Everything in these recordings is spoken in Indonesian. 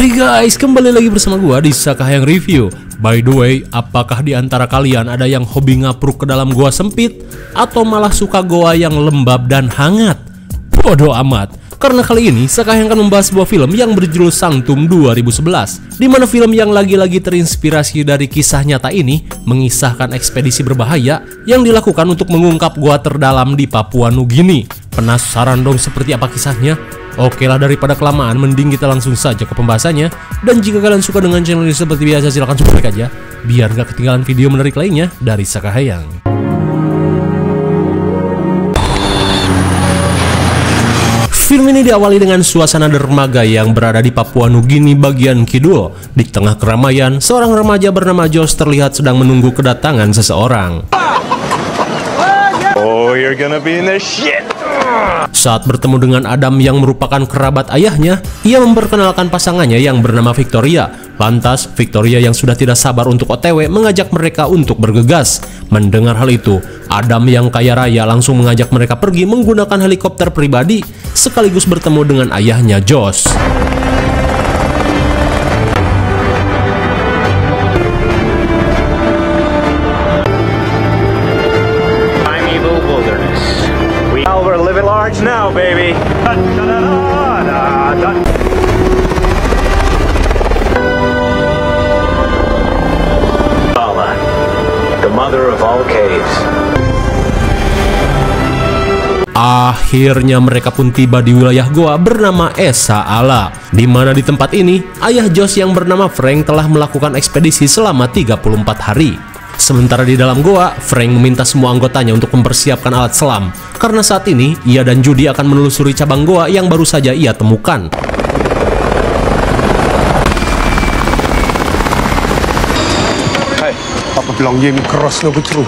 Hai guys, kembali lagi bersama gua di Sakahayang Review. By the way, apakah di antara kalian ada yang hobi ngapruk ke dalam gua sempit atau malah suka goa yang lembab dan hangat? Bodoh amat. Karena kali ini Sakahayang akan membahas sebuah film yang berjudul Sanctum 2011, di mana film yang lagi-lagi terinspirasi dari kisah nyata ini mengisahkan ekspedisi berbahaya yang dilakukan untuk mengungkap goa terdalam di Papua Nugini. Penasaran dong seperti apa kisahnya? Oke lah, daripada kelamaan mending kita langsung saja ke pembahasannya. Dan jika kalian suka dengan channel ini seperti biasa, silahkan subscribe aja biar gak ketinggalan video menarik lainnya dari Sakahayang. Film ini diawali dengan suasana dermaga yang berada di Papua Nugini bagian kidul. Di tengah keramaian, seorang remaja bernama Josh terlihat sedang menunggu kedatangan seseorang. Oh, you're gonna be in the shit. Saat bertemu dengan Adam yang merupakan kerabat ayahnya, ia memperkenalkan pasangannya yang bernama Victoria. Lantas, Victoria yang sudah tidak sabar untuk OTW mengajak mereka untuk bergegas. Mendengar hal itu, Adam yang kaya raya langsung mengajak mereka pergi menggunakan helikopter pribadi, sekaligus bertemu dengan ayahnya Josh. We're living large now, baby. Allah, the mother of all caves. Akhirnya mereka pun tiba di wilayah goa bernama Esa Ala, di mana di tempat ini ayah Josh yang bernama Frank telah melakukan ekspedisi selama 34 hari. Sementara di dalam goa, Frank meminta semua anggotanya untuk mempersiapkan alat selam, karena saat ini ia dan Judy akan menelusuri cabang goa yang baru saja ia temukan. Hey, apa bilang game keras lo betul?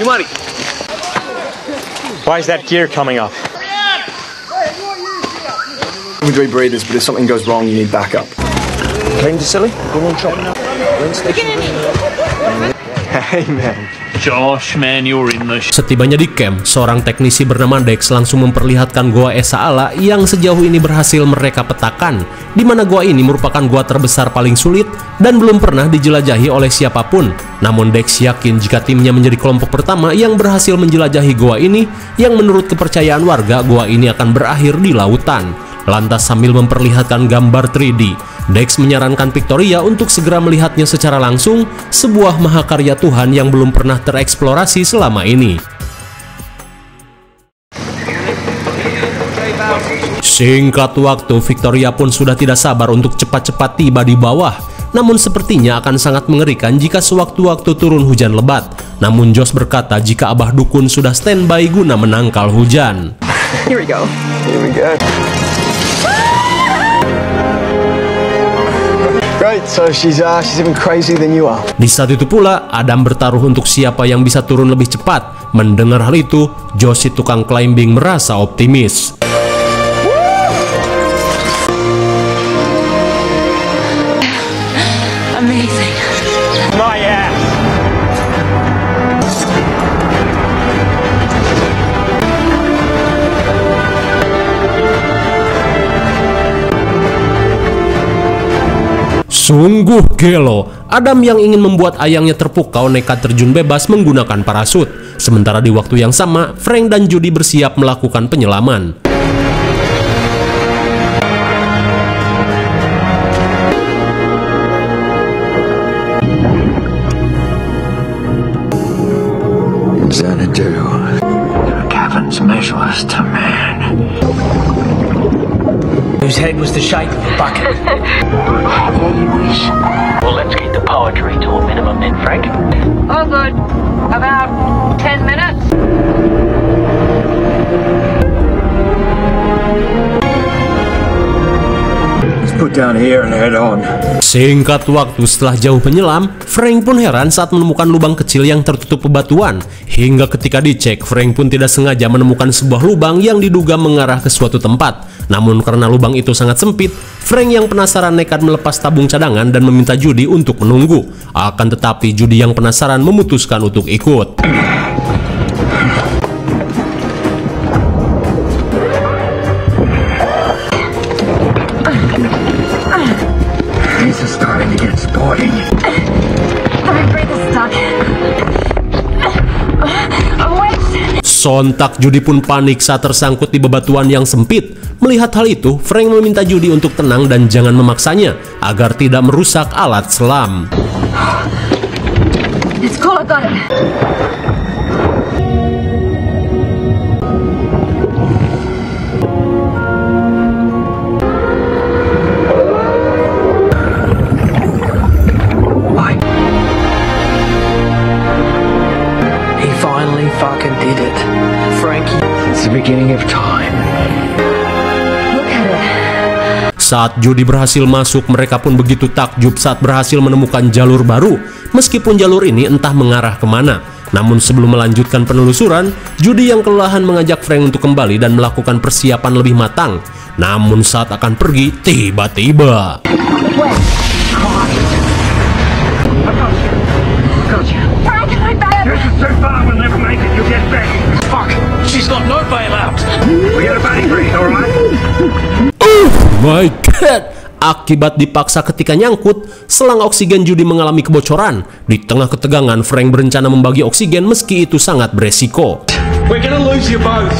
Yumari, why is that gear coming up? We do breeders, but if something goes wrong, you need backup. Clean to silly? Go on shop. Hey man. Josh, man, you're in the Setibanya di camp, seorang teknisi bernama Dex langsung memperlihatkan goa Esa Ala yang sejauh ini berhasil mereka petakan, di mana goa ini merupakan goa terbesar paling sulit dan belum pernah dijelajahi oleh siapapun. Namun Dex yakin jika timnya menjadi kelompok pertama yang berhasil menjelajahi goa ini, yang menurut kepercayaan warga goa ini akan berakhir di lautan. Lantas sambil memperlihatkan gambar 3D, Dex menyarankan Victoria untuk segera melihatnya secara langsung, sebuah mahakarya Tuhan yang belum pernah tereksplorasi selama ini. Singkat waktu, Victoria pun sudah tidak sabar untuk cepat-cepat tiba di bawah. Namun sepertinya akan sangat mengerikan jika sewaktu-waktu turun hujan lebat. Namun Josh berkata jika Abah Dukun sudah standby guna menangkal hujan. Here we go. Here we go. Great, so she's even crazy than you are. Di saat itu pula, Adam bertaruh untuk siapa yang bisa turun lebih cepat. Mendengar hal itu, Josh si tukang climbing merasa optimis. Amazing. My ass. Sungguh gelo, Adam yang ingin membuat ayangnya terpukau nekat terjun bebas menggunakan parasut. Sementara di waktu yang sama, Frank dan Judy bersiap melakukan penyelaman. Xanadu. caverns measureless to man. Whose head was the shape of a bucket? Well, let's keep the poetry to a minimum then, Frank. Oh, good. About 10 minutes. Let's put down here and head on. Singkat waktu setelah jauh menyelam, Frank pun heran saat menemukan lubang kecil yang tertutup bebatuan. Hingga ketika dicek, Frank pun tidak sengaja menemukan sebuah lubang yang diduga mengarah ke suatu tempat. Namun karena lubang itu sangat sempit, Frank yang penasaran nekat melepas tabung cadangan dan meminta Judy untuk menunggu. Akan tetapi Judy yang penasaran memutuskan untuk ikut. Sontak Judy pun panik saat tersangkut di bebatuan yang sempit. Melihat hal itu, Frank meminta Judy untuk tenang dan jangan memaksanya agar tidak merusak alat selam. It's cool, I got it. He finally fucking did it. Frankie. It's the beginning of time. Look at it. Saat Judy berhasil masuk, mereka pun begitu takjub saat berhasil menemukan jalur baru. Meskipun jalur ini entah mengarah kemana. Namun sebelum melanjutkan penelusuran, Judy yang kelelahan mengajak Frank untuk kembali dan melakukan persiapan lebih matang. Namun saat akan pergi, tiba-tiba my God! Akibat dipaksa ketika nyangkut, selang oksigen Judy mengalami kebocoran. Di tengah ketegangan, Frank berencana membagi oksigen meski itu sangat beresiko. We're gonna lose you both.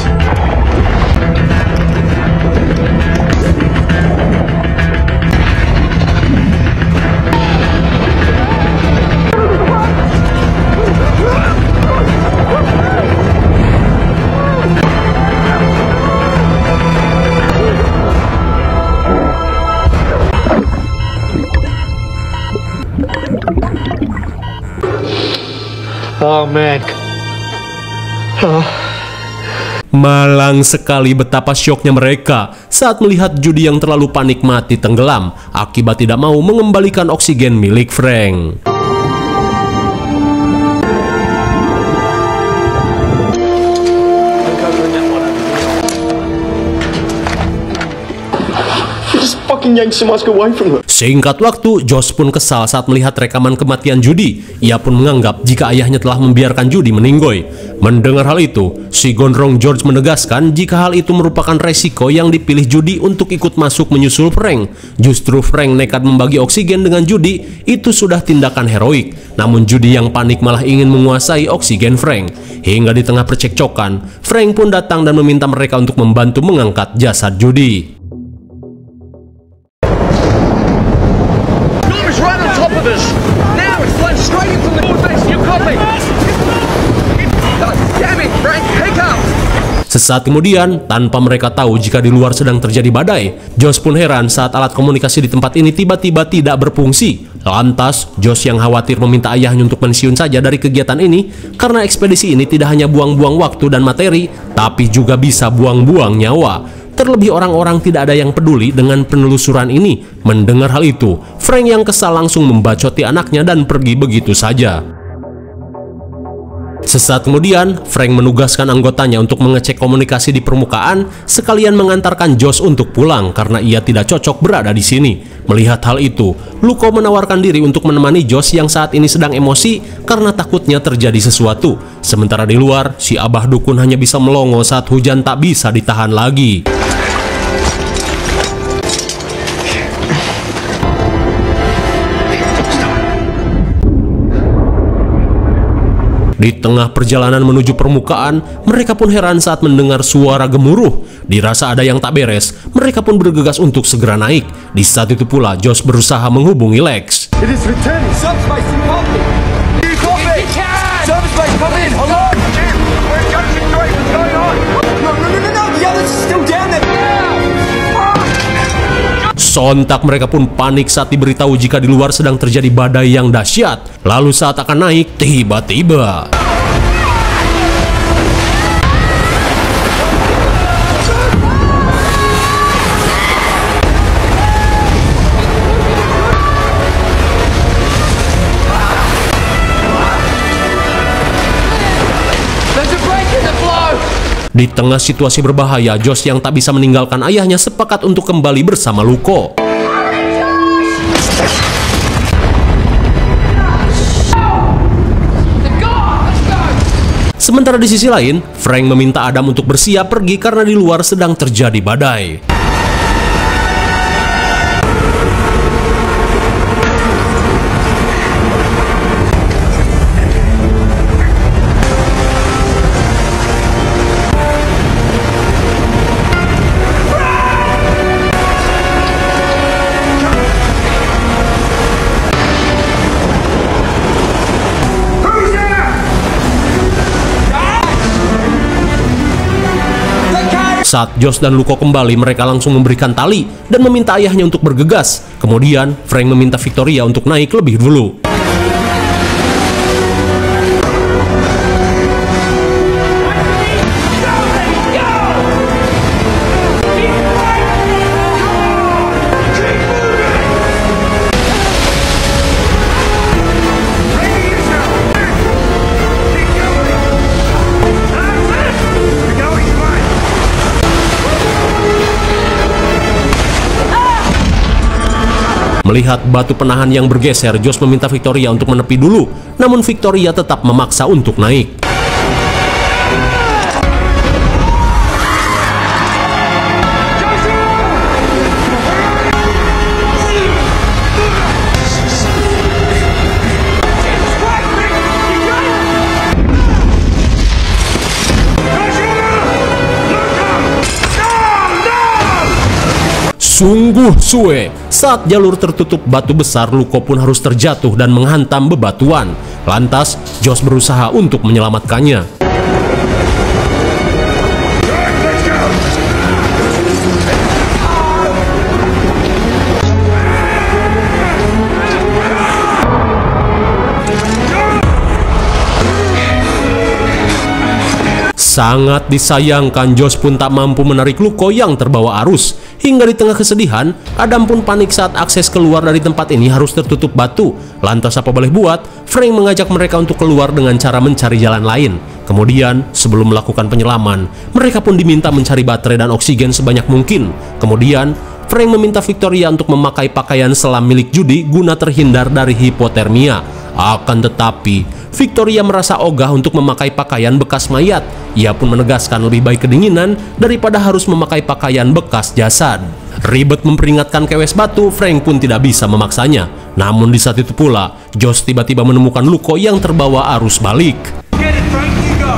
Oh man. Malang sekali betapa syoknya mereka saat melihat Judy yang terlalu panik mati tenggelam akibat tidak mau mengembalikan oksigen milik Frank. Singkat waktu, Josh pun kesal saat melihat rekaman kematian Judy. Ia pun menganggap jika ayahnya telah membiarkan Judy meninggoy. Mendengar hal itu, si gondrong George menegaskan jika hal itu merupakan resiko yang dipilih Judy untuk ikut masuk menyusul Frank. Justru Frank nekat membagi oksigen dengan Judy, itu sudah tindakan heroik. Namun Judy yang panik malah ingin menguasai oksigen Frank. Hingga di tengah percekcokan, Frank pun datang dan meminta mereka untuk membantu mengangkat jasad Judy. Sesaat kemudian, tanpa mereka tahu jika di luar sedang terjadi badai, Josh pun heran saat alat komunikasi di tempat ini tiba-tiba tidak berfungsi. Lantas, Josh yang khawatir meminta ayahnya untuk pensiun saja dari kegiatan ini karena ekspedisi ini tidak hanya buang-buang waktu dan materi, tapi juga bisa buang-buang nyawa. Terlebih orang-orang tidak ada yang peduli dengan penelusuran ini. Mendengar hal itu, Frank yang kesal langsung membacoti anaknya dan pergi begitu saja. Sesaat kemudian, Frank menugaskan anggotanya untuk mengecek komunikasi di permukaan, sekalian mengantarkan Josh untuk pulang karena ia tidak cocok berada di sini. Melihat hal itu, Luko menawarkan diri untuk menemani Josh yang saat ini sedang emosi karena takutnya terjadi sesuatu. Sementara di luar, si Abah Dukun hanya bisa melongo saat hujan tak bisa ditahan lagi. Di tengah perjalanan menuju permukaan, mereka pun heran saat mendengar suara gemuruh. Dirasa ada yang tak beres, mereka pun bergegas untuk segera naik. Di saat itu pula, Josh berusaha menghubungi Lex. It is returning. Subspace, copy. You copy. Subspace, come in. Hello. We're judging straight. What's going on? No. The others are still down there. Sontak mereka pun panik saat diberitahu jika di luar sedang terjadi badai yang dahsyat. Lalu saat akan naik, tiba-tiba di tengah situasi berbahaya, Josh yang tak bisa meninggalkan ayahnya sepakat untuk kembali bersama Luko. Sementara di sisi lain, Frank meminta Adam untuk bersiap pergi karena di luar sedang terjadi badai. Saat Josh dan Luko kembali, mereka langsung memberikan tali dan meminta ayahnya untuk bergegas. Kemudian, Frank meminta Victoria untuk naik lebih dulu. Melihat batu penahan yang bergeser, Josh meminta Victoria untuk menepi dulu. Namun Victoria tetap memaksa untuk naik. Sungguh suwe. Saat jalur tertutup batu besar, Luko pun harus terjatuh dan menghantam bebatuan. Lantas, Josh berusaha untuk menyelamatkannya. Sangat disayangkan, Josh pun tak mampu menarik Luko yang terbawa arus. Hingga di tengah kesedihan, Adam pun panik saat akses keluar dari tempat ini harus tertutup batu. Lantas apa boleh buat, Frank mengajak mereka untuk keluar dengan cara mencari jalan lain. Kemudian, sebelum melakukan penyelaman, mereka pun diminta mencari baterai dan oksigen sebanyak mungkin. Kemudian, Frank meminta Victoria untuk memakai pakaian selam milik Judy guna terhindar dari hipotermia. Akan tetapi, Victoria merasa ogah untuk memakai pakaian bekas mayat. Ia pun menegaskan lebih baik kedinginan daripada harus memakai pakaian bekas jasad. Ribet memperingatkan kewes batu, Frank pun tidak bisa memaksanya. Namun di saat itu pula, Josh tiba-tiba menemukan Luko yang terbawa arus balik. Get it, Frank, you go.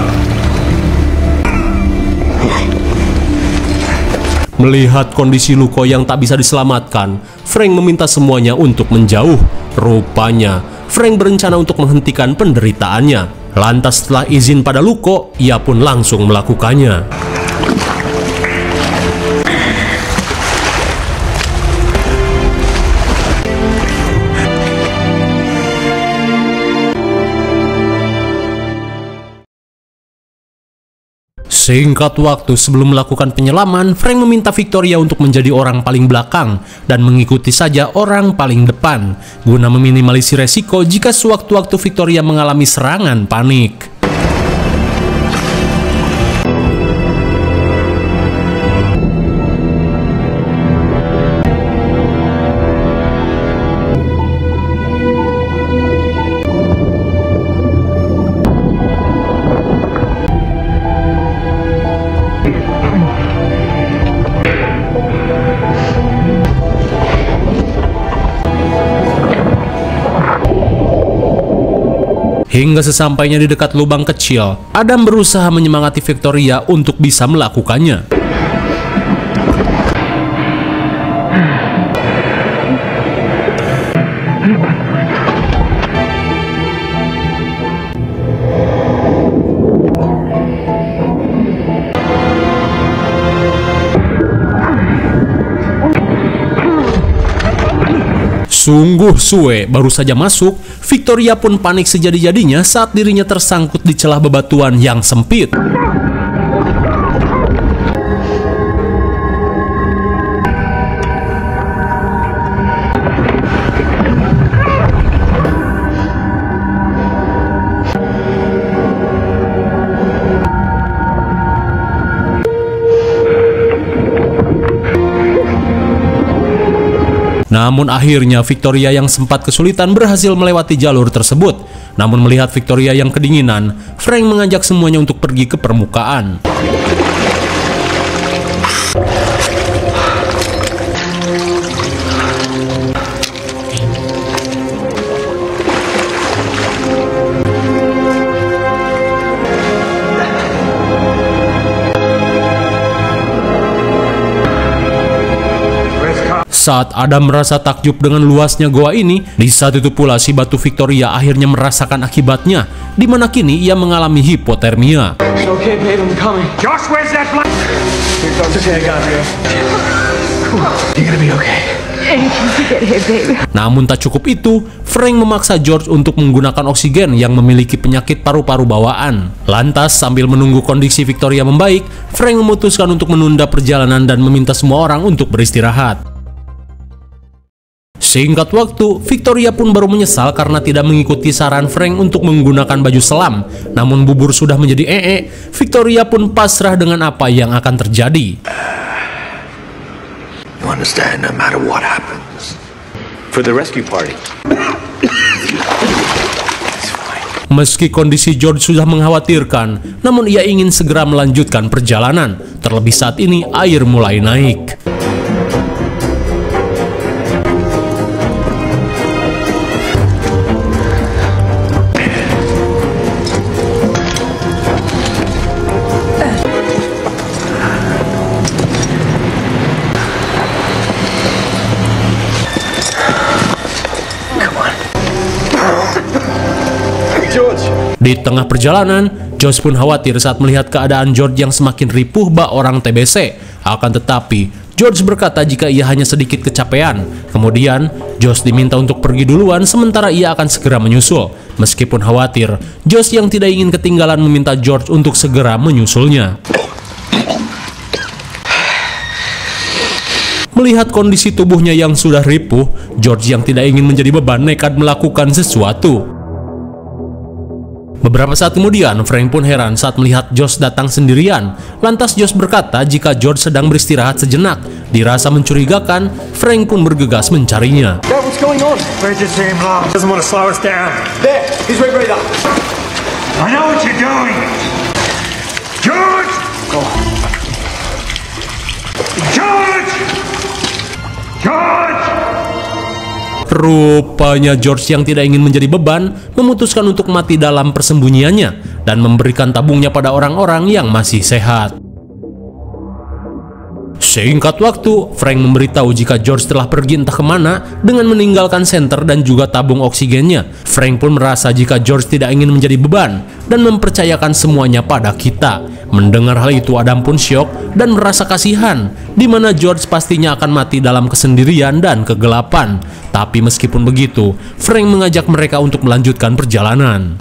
Melihat kondisi Luko yang tak bisa diselamatkan, Frank meminta semuanya untuk menjauh. Rupanya, Frank berencana untuk menghentikan penderitaannya. Lantas setelah izin pada Luko, ia pun langsung melakukannya. Singkat waktu sebelum melakukan penyelaman, Frank meminta Victoria untuk menjadi orang paling belakang dan mengikuti saja orang paling depan, guna meminimalisir resiko jika sewaktu-waktu Victoria mengalami serangan panik. Hingga sesampainya di dekat lubang kecil, Adam berusaha menyemangati Victoria untuk bisa melakukannya. Sungguh suwe, baru saja masuk, Victoria pun panik sejadi-jadinya saat dirinya tersangkut di celah bebatuan yang sempit. Namun akhirnya Victoria yang sempat kesulitan berhasil melewati jalur tersebut. Namun melihat Victoria yang kedinginan, Frank mengajak semuanya untuk pergi ke permukaan. Saat Adam merasa takjub dengan luasnya goa ini, di saat itu pula si batu Victoria akhirnya merasakan akibatnya, di mana kini ia mengalami hipotermia. Okay, babe, I'm coming. Josh, where's that blood? Here comes. Okay, I got you. You're gonna be okay. Namun tak cukup itu, Frank memaksa George untuk menggunakan oksigen yang memiliki penyakit paru-paru bawaan. Lantas, sambil menunggu kondisi Victoria membaik, Frank memutuskan untuk menunda perjalanan dan meminta semua orang untuk beristirahat. Singkat waktu, Victoria pun baru menyesal karena tidak mengikuti saran Frank untuk menggunakan baju selam. Namun bubur sudah menjadi Victoria pun pasrah dengan apa yang akan terjadi. You understand, no matter what happens. For the rescue party. Meski kondisi George sudah mengkhawatirkan, namun ia ingin segera melanjutkan perjalanan. Terlebih saat ini air mulai naik. Di tengah perjalanan, Josh pun khawatir saat melihat keadaan George yang semakin ripuh bak orang TBC. Akan tetapi, George berkata jika ia hanya sedikit kecapean. Kemudian, Josh diminta untuk pergi duluan sementara ia akan segera menyusul. Meskipun khawatir, Josh yang tidak ingin ketinggalan meminta George untuk segera menyusulnya. Melihat kondisi tubuhnya yang sudah ripuh, George yang tidak ingin menjadi beban nekat melakukan sesuatu. Beberapa saat kemudian, Frank pun heran saat melihat Josh datang sendirian. Lantas Josh berkata jika George sedang beristirahat sejenak. Dirasa mencurigakan, Frank pun bergegas mencarinya. Dad, what's going on? Where's this damn law? Doesn't want to slow us down. There, he's right there. I know what you're doing. George! George! George! Rupanya George yang tidak ingin menjadi beban memutuskan untuk mati dalam persembunyiannya dan memberikan tabungnya pada orang-orang yang masih sehat. Singkat waktu, Frank memberitahu jika George telah pergi entah kemana dengan meninggalkan senter dan juga tabung oksigennya. Frank pun merasa jika George tidak ingin menjadi beban dan mempercayakan semuanya pada kita. Mendengar hal itu, Adam pun syok dan merasa kasihan, di mana George pastinya akan mati dalam kesendirian dan kegelapan. Tapi meskipun begitu, Frank mengajak mereka untuk melanjutkan perjalanan.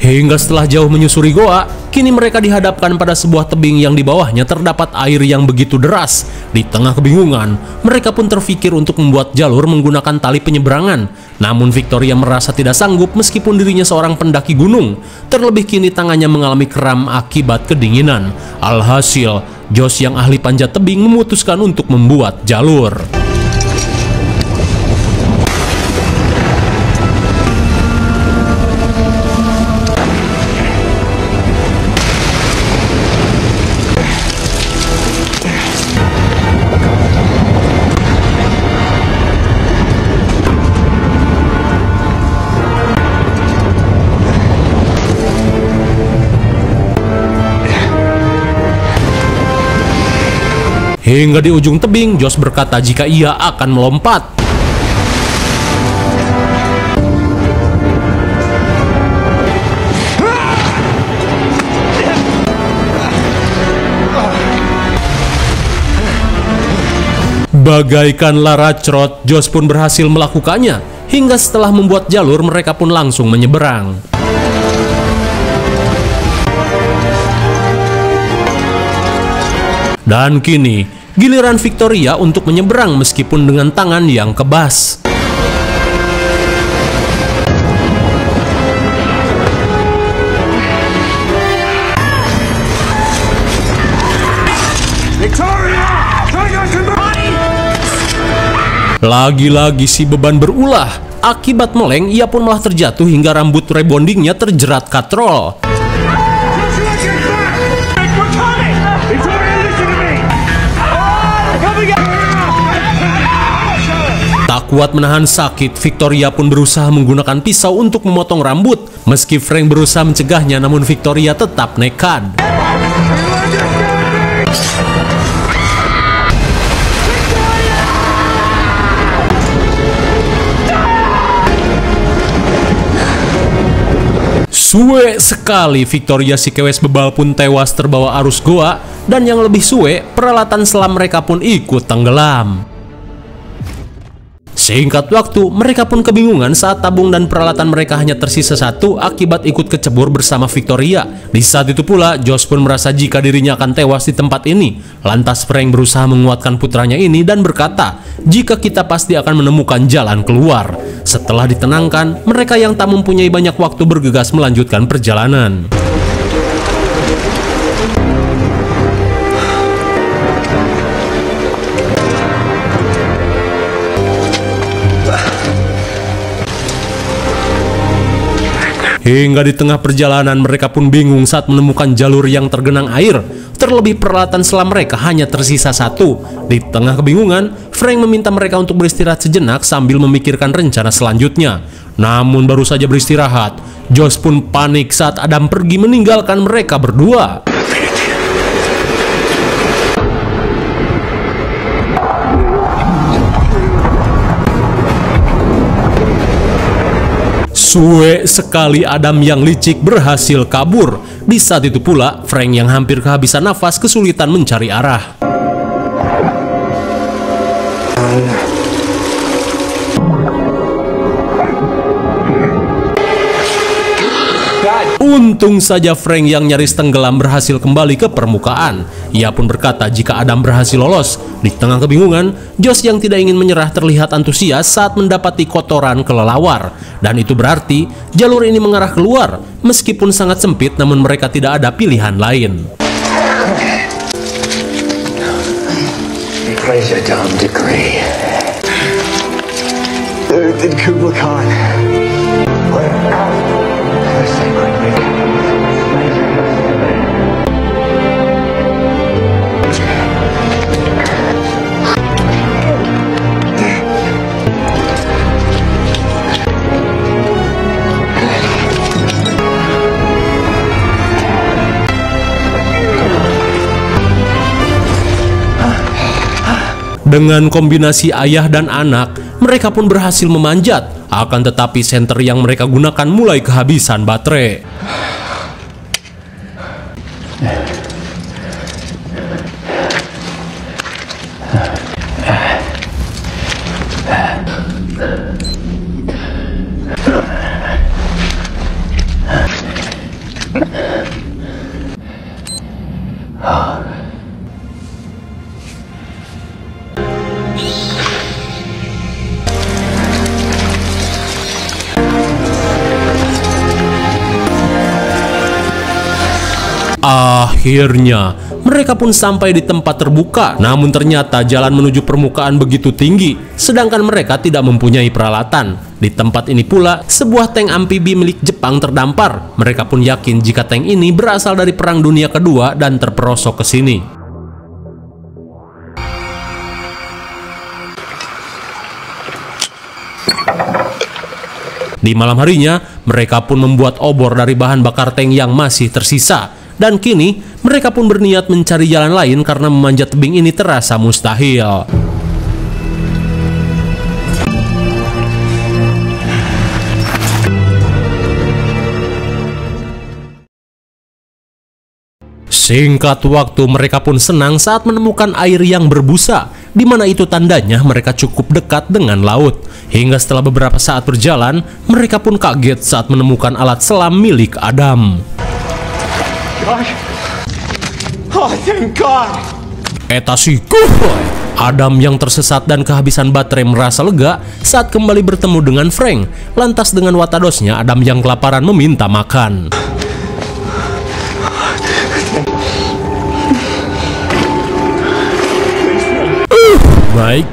Hingga setelah jauh menyusuri goa, kini mereka dihadapkan pada sebuah tebing yang di bawahnya terdapat air yang begitu deras. Di tengah kebingungan, mereka pun terfikir untuk membuat jalur menggunakan tali penyeberangan. Namun Victoria merasa tidak sanggup meskipun dirinya seorang pendaki gunung. Terlebih kini tangannya mengalami kram akibat kedinginan. Alhasil, Josh yang ahli panjat tebing memutuskan untuk membuat jalur. Hingga di ujung tebing, Josh berkata jika ia akan melompat. Bagaikan lara crot, Josh pun berhasil melakukannya. Hingga setelah membuat jalur, mereka pun langsung menyeberang. Dan kini, giliran Victoria untuk menyeberang meskipun dengan tangan yang kebas. Victoria! Lagi-lagi si beban berulah. Akibat meleng, ia pun malah terjatuh hingga rambut rebondingnya terjerat katrol. We're coming! Victoria, listen to me! kuat menahan sakit, Victoria pun berusaha menggunakan pisau untuk memotong rambut. Meski Frank berusaha mencegahnya, namun Victoria tetap nekat. Suwe sekali, Victoria si kewes bebal pun tewas terbawa arus goa, dan yang lebih suwe, peralatan selam mereka pun ikut tenggelam. Singkat waktu, mereka pun kebingungan saat tabung dan peralatan mereka hanya tersisa satu akibat ikut kecebur bersama Victoria. Di saat itu pula, Josh pun merasa jika dirinya akan tewas di tempat ini. Lantas Frank berusaha menguatkan putranya ini dan berkata, jika kita pasti akan menemukan jalan keluar. Setelah ditenangkan, mereka yang tak mempunyai banyak waktu bergegas melanjutkan perjalanan. Hingga di tengah perjalanan mereka pun bingung saat menemukan jalur yang tergenang air. Terlebih peralatan selam mereka hanya tersisa satu. Di tengah kebingungan, Frank meminta mereka untuk beristirahat sejenak sambil memikirkan rencana selanjutnya. Namun baru saja beristirahat, Josh pun panik saat Adam pergi meninggalkan mereka berdua. Suwe sekali, Adam yang licik berhasil kabur. Di saat itu pula, Frank yang hampir kehabisan nafas kesulitan mencari arah. Untung saja Frank yang nyaris tenggelam berhasil kembali ke permukaan. Ia pun berkata jika Adam berhasil lolos. Di tengah kebingungan, Josh yang tidak ingin menyerah terlihat antusias saat mendapati kotoran kelelawar. Dan itu berarti jalur ini mengarah keluar. Meskipun sangat sempit, namun mereka tidak ada pilihan lain. Dengan kombinasi ayah dan anak, mereka pun berhasil memanjat. Akan tetapi senter yang mereka gunakan mulai kehabisan baterai. Akhirnya, mereka pun sampai di tempat terbuka. Namun ternyata jalan menuju permukaan begitu tinggi, sedangkan mereka tidak mempunyai peralatan. Di tempat ini pula, sebuah tank amfibi milik Jepang terdampar. Mereka pun yakin jika tank ini berasal dari Perang Dunia Kedua dan terperosok ke sini. Di malam harinya, mereka pun membuat obor dari bahan bakar tank yang masih tersisa. Dan kini, mereka pun berniat mencari jalan lain karena memanjat tebing ini terasa mustahil. Singkat waktu, mereka pun senang saat menemukan air yang berbusa, di mana itu tandanya mereka cukup dekat dengan laut. Hingga setelah beberapa saat berjalan, mereka pun kaget saat menemukan alat selam milik Adam. Oh, thank God. Eta si kuhoy. Adam yang tersesat dan kehabisan baterai merasa lega saat kembali bertemu dengan Frank. Lantas dengan watadosnya, Adam yang kelaparan meminta makan. Baik.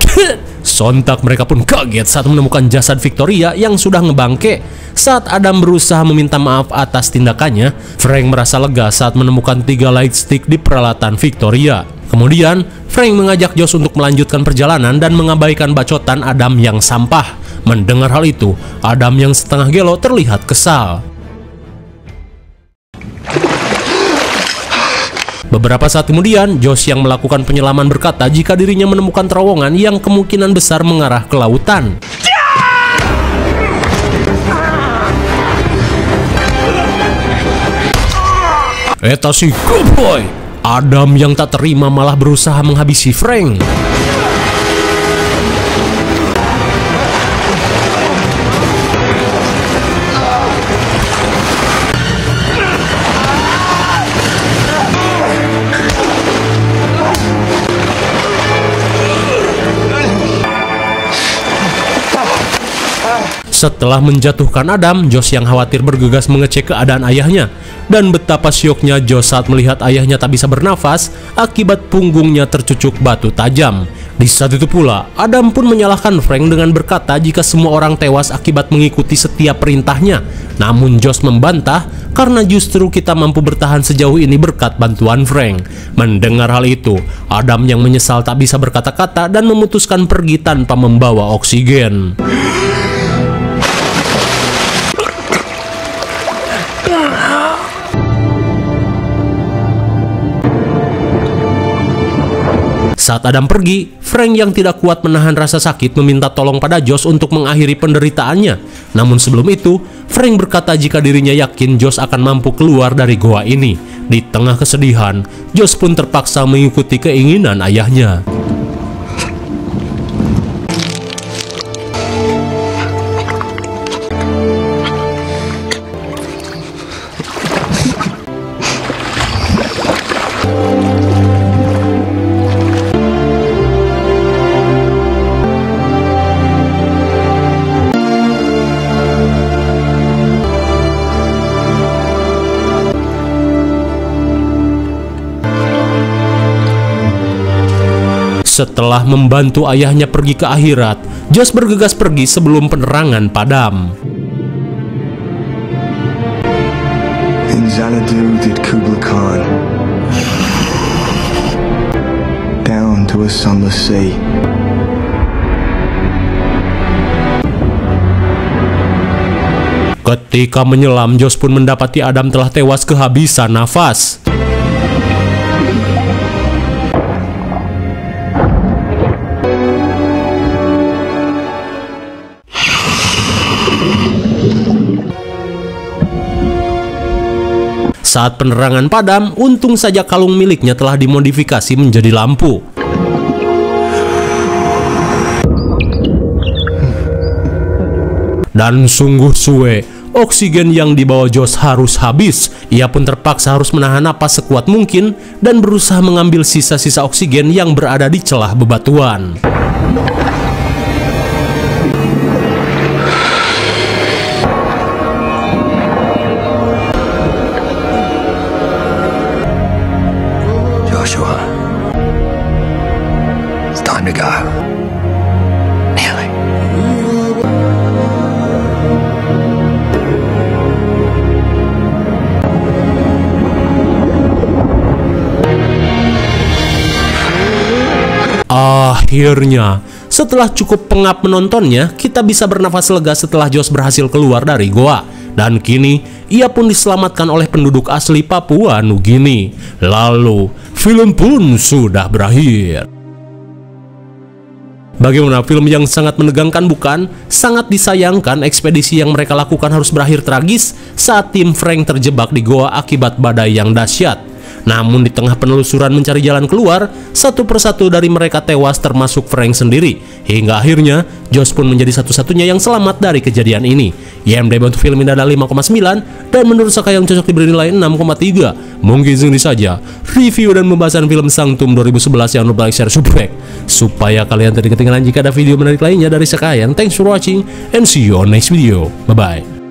Sontak mereka pun kaget saat menemukan jasad Victoria yang sudah ngebangke. Saat Adam berusaha meminta maaf atas tindakannya, Frank merasa lega saat menemukan 3 light stick di peralatan Victoria. Kemudian, Frank mengajak Josh untuk melanjutkan perjalanan dan mengabaikan bacotan Adam yang sampah. Mendengar hal itu, Adam yang setengah gelo terlihat kesal. Beberapa saat kemudian, Josh yang melakukan penyelaman berkata jika dirinya menemukan terowongan yang kemungkinan besar mengarah ke lautan. Eta si cowboy! Adam yang tak terima malah berusaha menghabisi Frank. Setelah menjatuhkan Adam, Josh yang khawatir bergegas mengecek keadaan ayahnya. Dan betapa syoknya Josh saat melihat ayahnya tak bisa bernafas akibat punggungnya tercucuk batu tajam. Di saat itu pula, Adam pun menyalahkan Frank dengan berkata jika semua orang tewas akibat mengikuti setiap perintahnya. Namun Josh membantah karena justru kita mampu bertahan sejauh ini berkat bantuan Frank. Mendengar hal itu, Adam yang menyesal tak bisa berkata-kata dan memutuskan pergi tanpa membawa oksigen. Saat Adam pergi, Frank yang tidak kuat menahan rasa sakit meminta tolong pada Josh untuk mengakhiri penderitaannya. Namun sebelum itu, Frank berkata jika dirinya yakin Josh akan mampu keluar dari goa ini. Di tengah kesedihan, Josh pun terpaksa mengikuti keinginan ayahnya. Setelah membantu ayahnya pergi ke akhirat, Josh bergegas pergi sebelum penerangan padam. In Xanadu did Kublai Khan down to a sunless sea. Ketika menyelam, Josh pun mendapati Adam telah tewas kehabisan nafas. Saat penerangan padam, untung saja kalung miliknya telah dimodifikasi menjadi lampu. Dan sungguh suwe, oksigen yang dibawa Josh harus habis. Ia pun terpaksa harus menahan napas sekuat mungkin dan berusaha mengambil sisa-sisa oksigen yang berada di celah bebatuan. Joshua, it's time to go. Nearly. Akhirnya, setelah cukup pengap menontonnya, kita bisa bernafas lega setelah Josh berhasil keluar dari goa. Dan kini, ia pun diselamatkan oleh penduduk asli Papua Nugini. Lalu, film pun sudah berakhir. Bagaimana, film yang sangat menegangkan bukan? Sangat disayangkan ekspedisi yang mereka lakukan harus berakhir tragis saat tim Frank terjebak di goa akibat badai yang dahsyat. Namun di tengah penelusuran mencari jalan keluar, satu persatu dari mereka tewas termasuk Frank sendiri. Hingga akhirnya, Josh pun menjadi satu-satunya yang selamat dari kejadian ini. IMDb untuk film ini adalah 5,9 dan menurut saya yang cocok diberi nilai 6,3. Mungkin segini saja review dan pembahasan film Sanctum 2011. Jangan lupa like, share, subscribe supaya kalian tidak ketinggalan jika ada video menarik lainnya dari Sakayan. Thanks for watching and see you on next video. Bye-bye.